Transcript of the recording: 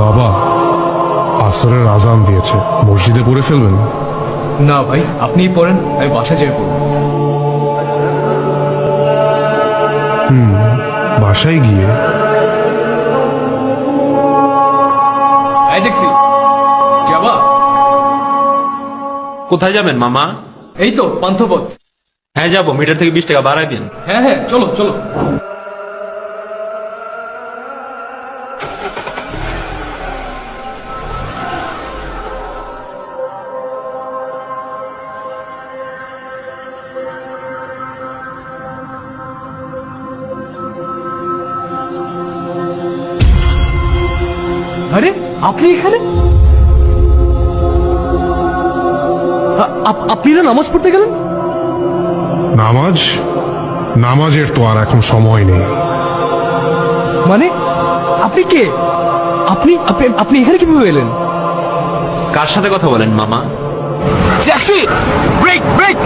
বাবা, আসরের আজান দিয়েছে, মসজিদে পড়ে ফেলবেন? না ভাই, আপনিই পড়েন, আমি বাসা যেয়ে পড়ব। বাসায় গিয়ে? এই ট্যাক্সি যাবা? কোথায় যাবেন মামা? এই তো পান্থপথ। হ্যাঁ যাবো, মিটার থেকে 20 টাকা বাড়ায় দিন। হ্যাঁ হ্যাঁ, চলো চলো। আরে আপনি এখানে? আপনি না নামাজ পড়তে গেলেন? নামাজের তো আর এখন সময় নেই। মানে আপনি কে? আপনি আপনি আপনি এখানে কিভাবে এলেন? কার সাথে কথা বলেন মামা? Taxi, brake break!